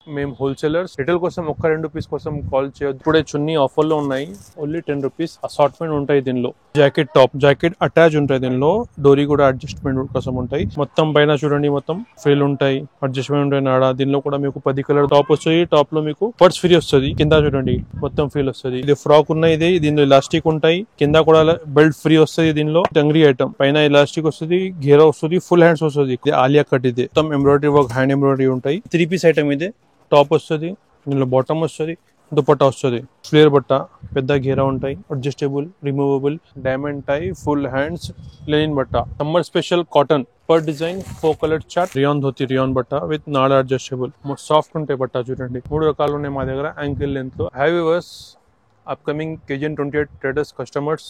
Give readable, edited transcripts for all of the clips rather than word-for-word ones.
మేము wholesalers. Retail కోసం ఒక్క 2 రూపీస్ కోసం కాల్ చేయొద్దు. ఇప్పుడే చున్నీ ఆఫర్లో ఉన్నాయి. Only 10 rupees. అసార్ట్మెంట్ ఉంటాయి దీనిలో. జాకెట్ టాప్, జాకెట్ అటాచ్ ఉంటాయి దీనిలో. డోరీ కూడా అడ్జస్ట్మెంట్ కోసం ఉంటాయి. మొత్తం పైన చూడండి, మొత్తం ఫ్రిల్ ఉంటాయి, అడ్జస్ట్మెంట్ ఉంటాయి నాడ. దీనిలో కూడా మీకు 10 కలర్ టాప్ వస్తుంది. టాప్ లో మీకు పర్స్ ఫ్రీ వస్తుంది. కింద చూడండి మొత్తం ఫ్రీల్ వస్తుంది. ఇది ఫ్రాక్ ఉన్నాయి. దీనిలో ఎలాస్టిక్ ఉంటాయి. కింద కూడా బెల్ట్ ఫ్రీ వస్తుంది. దీనిలో టంగ్రీ ఐటమ్ పైన ఎలాస్టిక్ వస్తుంది, ఘేరా వస్తుంది, ఫుల్ హ్యాండ్స్ వస్తుంది. ఆలియా కట్ ఇది మొత్తం ఎంబ్రాయిడరీ వర్క్, హ్యాండ్ ఎంబ్రాయిడరీ ఉంటాయి. 3 పీస్ ఐటమ్ ఇది. టాప్ వస్తుంది, దీనిలో బాటమ్ వస్తుంది, దుపట్టా వస్తుంది. ఫ్లేర్ బట్ట, పెద్ద ఘేరా ఉంటాయి, adjustable, removable, diamond tie, full hands, linen బట్ట. Summer special cotton. Per design 4 colour chart. Rayon dhoti, rayon బట్ట విత్ నాడా అడ్జస్టబుల్. సాఫ్ట్ ఉంటాయి బట్ట. చూడండి 3 రకాలు ఉన్నాయి మా దగ్గర యాంకిల్ లెంత్ లో. హ్యావివర్స్ అప్కమింగ్ కేజన్ 28 ట్రేడర్స్ కస్టమర్స్.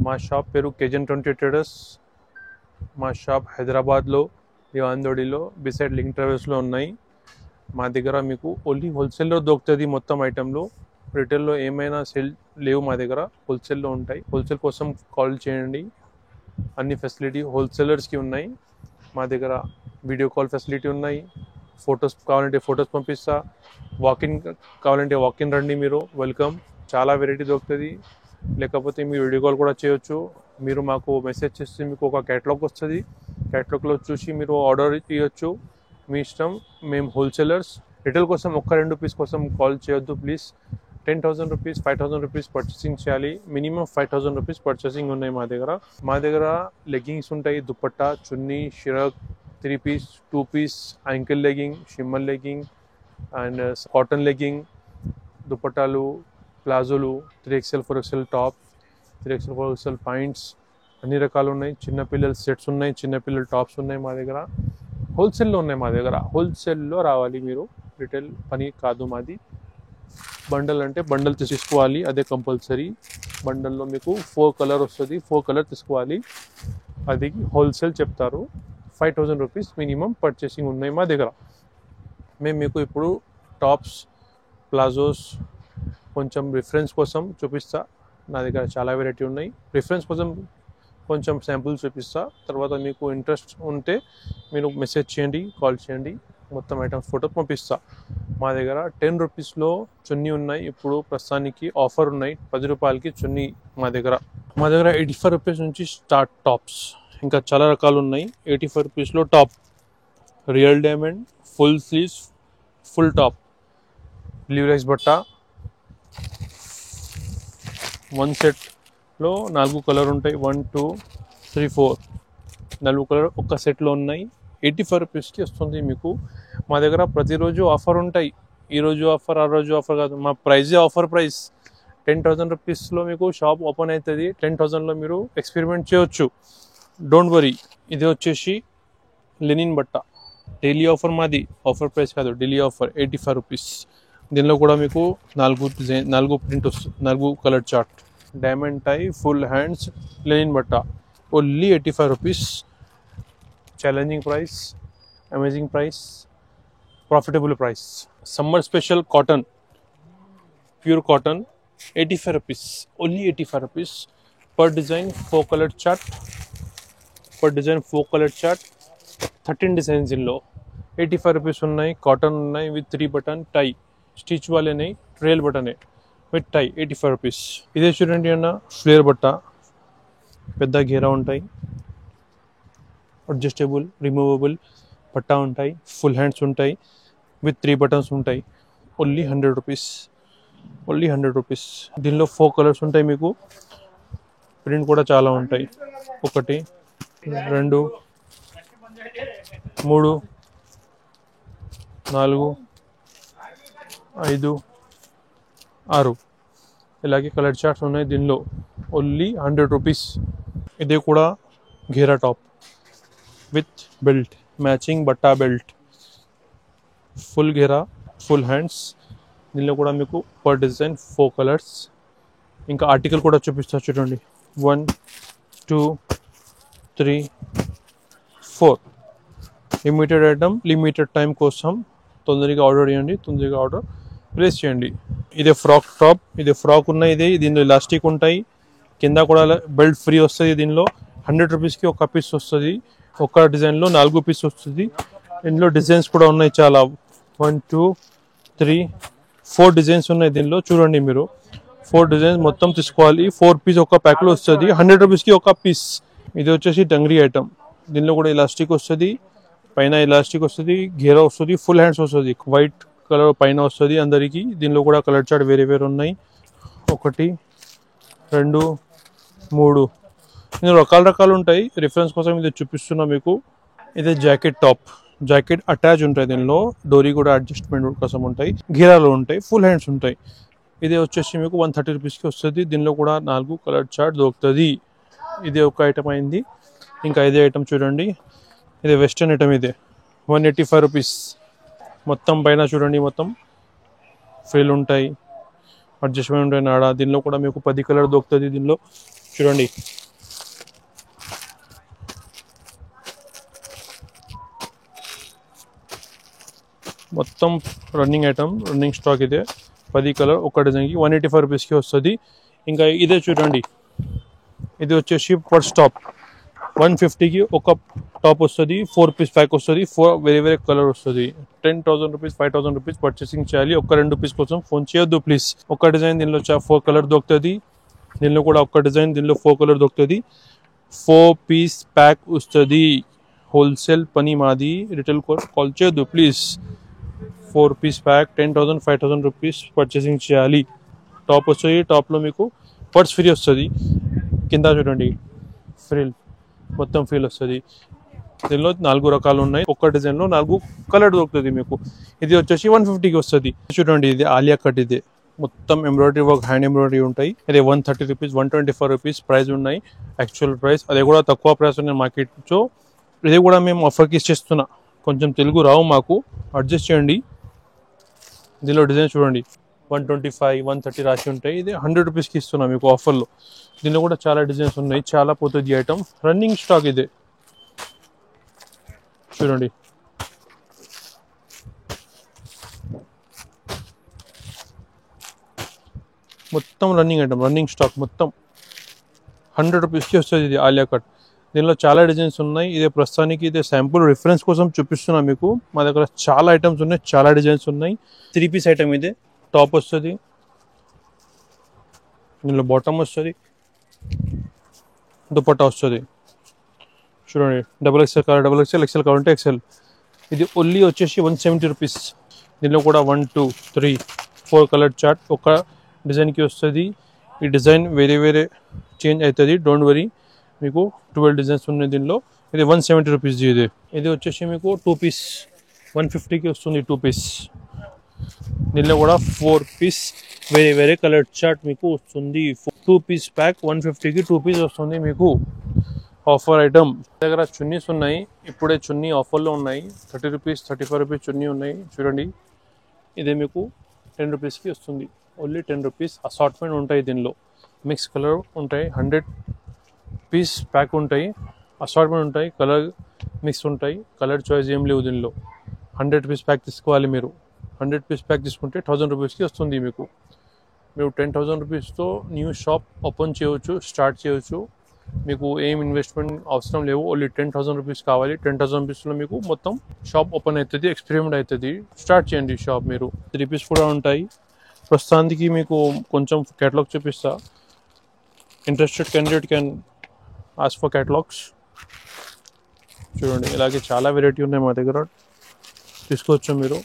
మా షాప్ పేరు కేజన్ 28 ట్రేడర్స్. మా షాప్ హైదరాబాద్లో, దివాందోడిలో, బిసైడ్ లింక్ ట్రావెల్స్లో ఉన్నాయి. మా దగ్గర మీకు ఓన్లీ హోల్సేల్లో దొరుకుతుంది మొత్తం ఐటెంలో. రిటైల్లో ఏమైనా సేల్ లేవు మా దగ్గర, హోల్సేల్లో ఉంటాయి. హోల్సేల్ కోసం కాల్ చేయండి. అన్ని ఫెసిలిటీ హోల్సేలర్స్కి ఉన్నాయి మా దగ్గర. వీడియో కాల్ ఫెసిలిటీ ఉన్నాయి. ఫొటోస్ కావాలంటే ఫొటోస్ పంపిస్తా. వాకిన్ కావాలంటే వాకిన్ రండి, మీరు వెల్కమ్. చాలా వెరైటీ దొరుకుతుంది. లేకపోతే మీరు వీడియో కాల్ కూడా చేయొచ్చు. మీరు మాకు మెసేజ్ చేస్తే మీకు ఒక క్యాటలాగ్ వస్తుంది. క్యాటలాగ్లో చూసి మీరు ఆర్డర్ ఇవ్వచ్చు. మీ ఇష్టం. మేము హోల్సేలర్స్. రిటైల్ కోసం ఒక్క 2 రూపీస్ కోసం కాల్ చేయొద్దు ప్లీజ్. 10,000 రూపీస్, 5,000 రూపీస్ పర్చేసింగ్ చేయాలి. మినిమం 5,000 రూపీస్ పర్చేసింగ్ ఉన్నాయి మా దగ్గర. మా దగ్గర లెగ్గింగ్స్ ఉంటాయి, దుపట్టా, చున్నీ, షిరక్, 3 piece, 2 piece, ankle legging, shimmer legging and cotton legging, దుపట్టాలు, ప్లాజోలు, 3XL 4XL top, 3XL 4XL pants, అన్ని రకాలు ఉన్నాయి. చిన్నపిల్లల సెట్స్ ఉన్నాయి, చిన్నపిల్లల టాప్స్ ఉన్నాయి మా దగ్గర. హోల్సేల్లో ఉన్నాయి మా దగ్గర. హోల్సేల్లో రావాలి మీరు. రిటైల్ పని కాదు మాది. బండల్ అంటే బండల్ తీసుకోవాలి, అదే కంపల్సరీ. బండల్లో మీకు 4 కలర్ వస్తుంది, 4 కలర్ తీసుకోవాలి. అది హోల్సేల్ చెప్తారు. 5,000 రూపీస్ మినిమం పర్చేసింగ్ ఉన్నాయి మా దగ్గర. మేము మీకు ఇప్పుడు టాప్స్, ప్లాజోస్ కొంచెం రిఫరెన్స్ కోసం చూపిస్తా. నా దగ్గర చాలా వెరైటీ ఉన్నాయి. రిఫరెన్స్ కోసం కొంచెం శాంపుల్స్ చూపిస్తా. తర్వాత మీకు ఇంట్రెస్ట్ ఉంటే మీరు మెసేజ్ చేయండి, కాల్ చేయండి. మొత్తం ఐటమ్స్ ఫోటో పంపిస్తా. మా దగ్గర 10 రూపీస్లో చున్నీ ఉన్నాయి. ఇప్పుడు ప్రస్తుతానికి ఆఫర్ ఉన్నాయి. 10 రూపాయలకి చున్నీ మా దగ్గర. 85 రూపీస్ నుంచి స్టార్ట్ టాప్స్. ఇంకా చాలా రకాలు ఉన్నాయి. 85 రూపీస్లో top, real diamond, full sleeves, full top, sleeveless బట్ట. 1 సెట్లో 4 కలర్ ఉంటాయి. 1 2 3 4 4 కలర్ ఒక్క సెట్లో ఉన్నాయి. 85 రూపీస్కి వస్తుంది మీకు. మా దగ్గర ప్రతిరోజు ఆఫర్ ఉంటాయి. ఈరోజు ఆఫర్, ఆ రోజు ఆఫర్ కాదు. మా ప్రైజే ఆఫర్ ప్రైస్. 10,000 రూపీస్లో మీకు షాప్ ఓపెన్ అవుతుంది. 10,000లో మీరు ఎక్స్పెరిమెంట్ చేయొచ్చు. Don't worry. ఇది వచ్చేసి లెనిన్ బట్ట. డైలీ ఆఫర్ మాది. ఆఫర్ ప్రైస్ కాదు, డైలీ ఆఫర్. 85 రూపీస్. దీనిలో కూడా మీకు 4 డిజైన్, 4 ప్రింట్ వస్తుంది, 4 colour chart. Diamond tie, full hands, linen బట్ట. Only 85 rupees. Challenging price, amazing price, profitable price. Summer special cotton, pure cotton, 85 rupees. Only 85 rupees. Per design 4 colour chart. Per design 4 colour chart. 13 designs ఇన్లో 85 rupees ఉన్నాయి. Cotton ఉన్నాయి with 3 button tie. Stitch వాళ్ళే नहीं, trail బటనే with tie. 85 rupees. ఇదే చూడండి అన్న, flare బట్ట, పెద్ద ఘేరా ఉంటాయి, అడ్జస్టబుల్, రిమూవబుల్ పట్టా ఉంటాయి, ఫుల్ హ్యాండ్స్ ఉంటాయి విత్ 3 బటన్స్ ఉంటాయి. Only 100 rupees. Only 100 rupees. దీనిలో 4 కలర్స్ ఉంటాయి మీకు. ప్రింట్ కూడా చాలా ఉంటాయి. 1 2 3 4 5 6 ఇలాగే కలర్ చార్ట్స్ ఉన్నాయి దీనిలో. Only 100 rupees. ఇది కూడా ఘేరా టాప్ విత్ బెల్ట్, మ్యాచింగ్ బట్టా బెల్ట్, ఫుల్ ఘేరా, ఫుల్ హ్యాండ్స్. దీనిలో కూడా మీకు పర్ డిజైన్ 4 కలర్స్. ఇంకా ఆర్టికల్ కూడా చూపిస్తా చూడండి. 1 2 3 4 లిమిటెడ్ ఐటమ్, లిమిటెడ్ టైం కోసం తొందరగా ఆర్డర్ చేయండి, తొందరగా ఆర్డర్ ప్లేస్ చేయండి. ఇదే ఫ్రాక్ టాప్. ఇది ఫ్రాక్ ఉన్నాయి. దీనిలో ఎలాస్టిక్ ఉంటాయి. కింద కూడా బెల్ట్ ఫ్రీ వస్తుంది. దీనిలో 100 రూపీస్కి ఒక పీస్ వస్తుంది. ఒక డిజైన్లో 4 పీస్ వస్తుంది. ఇందులో డిజైన్స్ కూడా ఉన్నాయి చాలా. 1 2 3 4 డిజైన్స్ ఉన్నాయి దీనిలో. చూడండి మీరు 4 డిజైన్స్ మొత్తం తీసుకోవాలి. 4 పీస్ ఒక ప్యాక్లో వస్తుంది. 100 రూపీస్కి ఒక పీస్. ఇది వచ్చేసి డంగ్రీ ఐటమ్. దీనిలో కూడా ఎలాస్టిక్ వస్తుంది, పైన ఎలాస్టిక్ వస్తుంది, గేరా వస్తుంది, ఫుల్ హ్యాండ్స్ వస్తుంది, వైట్ కలర్ పైన వస్తుంది అందరికి. దీనిలో కూడా కలర్ చార్ట్ వేరే వేరే ఉన్నాయి. 1 2 3 ఇందులో రకాలు ఉంటాయి. రిఫరెన్స్ కోసం ఇది చూపిస్తున్నా మీకు. ఇది జాకెట్ టాప్, జాకెట్ అటాచ్ ఉంటాయి. దీనిలో డోరీ కూడా అడ్జస్ట్మెంట్ కోసం ఉంటాయి, గీరాలు ఉంటాయి, ఫుల్ హ్యాండ్స్ ఉంటాయి. ఇది వచ్చేసి మీకు 130 రూపీస్కి వస్తుంది. దీనిలో కూడా 4 కలర్ చార్ట్ దొరుకుతుంది. ఇది ఒక ఐటమ్ అయింది. ఇంకా ఇదే ఐటమ్ చూడండి, ఇది వెస్టర్న్ ఐటమ్. ఇదే 185 రూపీస్. మొత్తం పైన చూడండి, మొత్తం ఫ్రిల్ ఉంటాయి, అడ్జస్ట్మెంట్ ఉంటాయి నాడ. దీనిలో కూడా మీకు 10 కలర్ దొరుకుతుంది. దీనిలో చూడండి, మొత్తం రన్నింగ్ ఐటమ్, రన్నింగ్ స్టాక్. ఇదే 10 కలర్ ఒక డిజైన్కి 185 రూపీస్కి వస్తుంది. ఇంకా ఇదే చూడండి, ఇది వచ్చేసి ఫస్ట్ టాప్ 150కి ఒక టాప్ వస్తుంది. 4 పీస్ ప్యాక్ వస్తుంది. 4 వేరే వేరే కలర్ వస్తుంది. 10,000 రూపీస్ 5,000 రూపీస్ పర్చేసింగ్ చేయాలి. ఒక్క 2 పీస్ కోసం ఫోన్ చేయొద్దు ప్లీజ్. ఒక డిజైన్ దీనిలో 4 కలర్ దొరుకుతుంది. దీనిలో కూడా ఒక డిజైన్, దీనిలో 4 కలర్ దొరుకుతుంది. 4 పీస్ ప్యాక్ వస్తుంది. హోల్సేల్ పని మాది, రిటైల్ కాల్ చేయొద్దు please. 4 piece pack 10,000 5,000 rupees purchasing చేయాలి. టాప్ వస్తుంది. టాప్లో మీకు పర్స్ ఫ్రీ వస్తుంది. కింద చూడండి ఫ్రిల్, మొత్తం ఫ్రిల్ వస్తుంది. దీనిలో 4 రకాలు ఉన్నాయి. ఒక్క డిజైన్లో 4 కలర్ దొరుకుతుంది మీకు. ఇది వచ్చేసి 150కి వస్తుంది. చూడండి, ఇది ఆలియా కట్. ఇది మొత్తం ఎంబ్రాయిడరీ వర్క్, హ్యాండ్ ఎంబ్రాయిడరీ ఉంటాయి. ఇది 130 రూపీస్ 125 రూపీస్ ప్రైస్ ఉన్నాయి. యాక్చువల్ ప్రైస్ అది కూడా తక్కువ ప్రైస్ ఉన్నాయి మార్కెట్. సో ఇది కూడా మేము ఆఫర్కి ఇచ్చేస్తున్నా. కొంచెం తెలుగు రావు మాకు, అడ్జస్ట్ చేయండి. దీనిలో డిజైన్ చూడండి, 125 130 రాసి ఉంటాయి. ఇది 100 రూపీస్కి ఇస్తున్నా మీకు ఆఫర్లో. దీనిలో కూడా చాలా డిజైన్స్ ఉన్నాయి, చాలా పోతుంది ఐటమ్. రన్నింగ్ స్టాక్ ఇదే చూడండి. మొత్తం రన్నింగ్ ఐటమ్, రన్నింగ్ స్టాక్ మొత్తం 100 రూపీస్కి వస్తుంది. ఇది ఆలియా కట్. దీనిలో చాలా డిజైన్స్ ఉన్నాయి. ఇదే ప్రస్తుతానికి ఇదే శాంపుల్ రిఫరెన్స్ కోసం చూపిస్తున్నా మీకు. మా దగ్గర చాలా ఐటమ్స్ ఉన్నాయి, చాలా డిజైన్స్ ఉన్నాయి. 3 పీస్ ఐటమ్. ఇదే టాప్ వస్తుంది, దీనిలో బాటమ్ వస్తుంది, దుపట్టా వస్తుంది. చూడండి, XXL కావాలి, XXL కావాలంటే XL. ఇది ఓన్లీ వచ్చేసి 170 రూపీస్. దీనిలో కూడా 1 2 3 4 కలర్ చార్ట్ ఒక డిజైన్కి వస్తుంది. ఈ డిజైన్ వేరే వేరే చేంజ్ అవుతుంది, డోంట్ వరీ. మీకు 12 డిజైన్స్ ఉన్నాయి దీనిలో. ఇది 170 రూపీస్. ఇది వచ్చేసి మీకు 2 పీస్ 150కి వస్తుంది. 2 పీస్. దీనిలో కూడా 4 పీస్ వేరే వేరే కలర్ చార్ట్ మీకు వస్తుంది. 2 పీస్ ప్యాక్ 150కి 2 పీస్ వస్తుంది మీకు. Offer item. దగ్గర చున్నీస్ ఉన్నాయి. ఇప్పుడే చున్నీ ఆఫర్లో ఉన్నాయి. 30 రూపీస్ 35 రూపీస్ చున్నీ ఉన్నాయి. చూడండి, ఇదే మీకు 10 రూపీస్కి వస్తుంది. Only 10 rupees. అసార్ట్మెంట్ ఉంటాయి దీనిలో, మిక్స్ కలర్ ఉంటాయి. 100 పీస్ ప్యాక్ ఉంటాయి, అసార్ట్మెంట్ ఉంటాయి, కలర్ మిక్స్ ఉంటాయి. కలర్ చాయిస్ ఏం లేవు దీనిలో. 100 పీస్ ప్యాక్ తీసుకోవాలి మీరు. 100 పీస్ ప్యాక్ తీసుకుంటే 1000 రూపీస్కి వస్తుంది మీకు. మీరు 10,000 రూపీస్తో న్యూ షాప్ ఓపెన్ చేయవచ్చు, స్టార్ట్ చేయవచ్చు. మీకు ఏం ఇన్వెస్ట్మెంట్ అవసరం లేవు. ఓన్లీ 10,000 రూపీస్ కావాలి. 10,000 రూపీస్లో మీకు మొత్తం షాప్ ఓపెన్ అవుతుంది, ఎక్స్పెరిమెంట్ అవుతుంది. స్టార్ట్ చేయండి షాప్ మీరు. 3 పీస్ కూడా ఉంటాయి. ప్రస్తుతానికి మీకు కొంచెం కేటలాగ్ చూపిస్తా. Interested candidate can ask for catalogues. చూడండి, ఇలాగే చాలా వెరైటీ ఉన్నాయి మా దగ్గర, తీసుకోవచ్చు మీరు.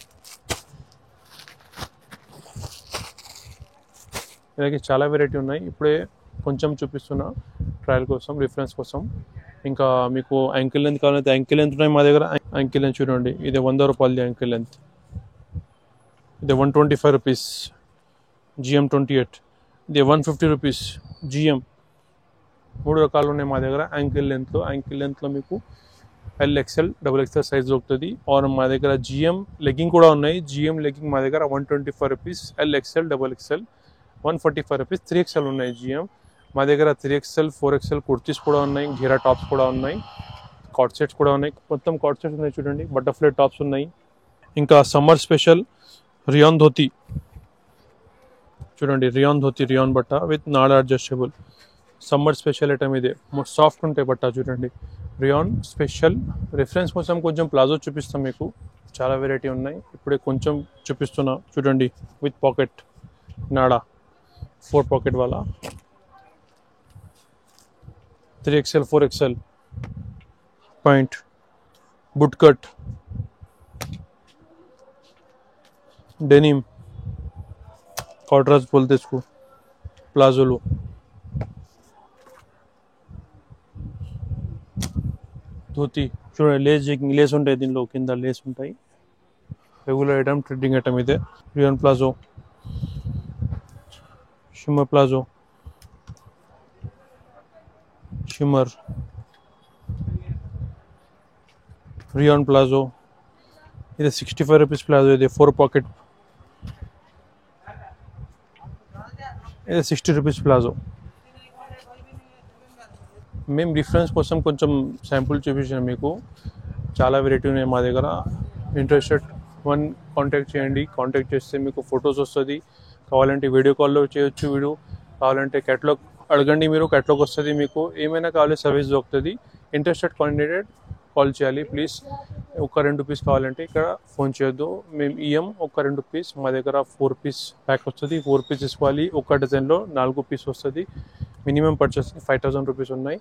ఇలాగే చాలా వెరైటీ ఉన్నాయి. ఇప్పుడే కొంచెం చూపిస్తున్నా ట్రయల్ కోసం, రిఫరెన్స్ కోసం. ఇంకా మీకు యాంకిల్ లెంత్ కావాలంటే యాంకిల్ లెంత్ ఉన్నాయి మా దగ్గర. యాంకిల్ లెంత్ చూడండి, ఇది 100 రూపాయలది యాంకిల్ లెంత్. ఇది 125 రూపీస్ GM 28. ఇది 150 రూపీస్ GM. 3 రకాలు ఉన్నాయి మా దగ్గర యాంకిల్ లెంత్లో. యాంకిల్ లెంత్లో మీకు LXL XXL సైజ్ దొరుకుతుంది. ఆర్ మా దగ్గర GM లెగ్గింగ్ కూడా ఉన్నాయి. GM లెగ్గింగ్ మా దగ్గర 125 rupees. LXL XXL 145 rupees. 3XL ఉన్నాయి GM మా దగ్గర. 3XL 4XL కుర్తీస్ కూడా ఉన్నాయి, ఘేరా టాప్స్ కూడా ఉన్నాయి, కార్డ్ సెట్స్ కూడా ఉన్నాయి. మొత్తం కార్డ్ సెట్స్ ఉన్నాయి చూడండి. బటర్ఫ్లై టాప్స్ ఉన్నాయి. ఇంకా సమ్మర్ స్పెషల్ రియాన్ ధోతి చూడండి. రియాన్ ధోతి, రియాన్ బట్ట విత్ నాడ అడ్జస్టబుల్. సమ్మర్ స్పెషల్ ఐటమ్ ఇదే. సాఫ్ట్ ఉంటాయి బట్ట చూడండి. Rayon special. రిఫరెన్స్ కోసం కొంచెం ప్లాజో చూపిస్తాం మీకు. చాలా వెరైటీ ఉన్నాయి. ఇప్పుడే కొంచెం చూపిస్తున్నా చూడండి. విత్ పాకెట్ నాడా 4 పాకెట్ वाला 3XL 4XL pants boot cut denim कॉर्ड्रास बोलते इसको प्लाजो लो धोती చూడండి లేస్ ఉంటాయి దీనిలో కింద లేస్ ఉంటాయి రెగ్యులర్ ఐటమ్ ట్రెండింగ్ ఐటమ్ ఇదే rayon palazzo shimmer palazzo shimmer rayon palazzo ఇది 65 రూపీస్ ప్లాజో ఇది 4 పాకెట్ ఇది 60 రూపీస్ ప్లాజో మేము రిఫరెన్స్ కోసం కొంచెం శాంపుల్ చూపించాను మీకు చాలా వెరైటీ ఉన్నాయి మా దగ్గర ఇంట్రెస్టెడ్ కాంటాక్ట్ చేయండి కాంటాక్ట్ చేస్తే మీకు ఫొటోస్ వస్తుంది కావాలంటే వీడియో కాల్లో చేయొచ్చు వీడియో కావాలంటే క్యాటలాగ్ అడగండి మీరు క్యాటలాగ్ వస్తుంది మీకు ఏమైనా కావాలి సర్వీస్ దొరుకుతుంది ఇంట్రెస్టెడ్ క్యాండిడేట్ కాల్ చేయాలి ప్లీజ్ ఒక 2 పీస్ కావాలంటే ఇక్కడ ఫోన్ చేయొద్దు మేము ఇయ్యం ఒక 2 పీస్ మా దగ్గర 4 పీస్ ప్యాక్ వస్తుంది 4 పీస్ తీసుకోవాలి ఒక డజన్లో 4 పీస్ వస్తుంది మినిమం పర్చేస్ 5000 రూపీస్ ఉన్నాయి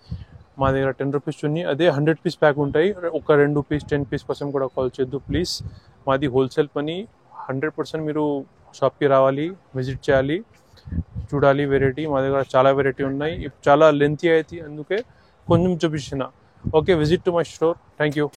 మా దగ్గర 10 రూపీస్ చున్నీ అదే 100 పీస్ ప్యాక్ ఉంటాయి ఒక 2 పీస్ 10 పీస్ కోసం కూడా కాల్ చేయొద్దు ప్లీజ్ మాది హోల్సేల్ పని 100% మీరు షాప్కి రావాలి విజిట్ చేయాలి చూడాలి వెరైటీ మా దగ్గర చాలా వెరైటీ ఉన్నాయి చాలా లెంతీ అయితే అందుకే కొంచెం చూపించిన okay visit to my store thank you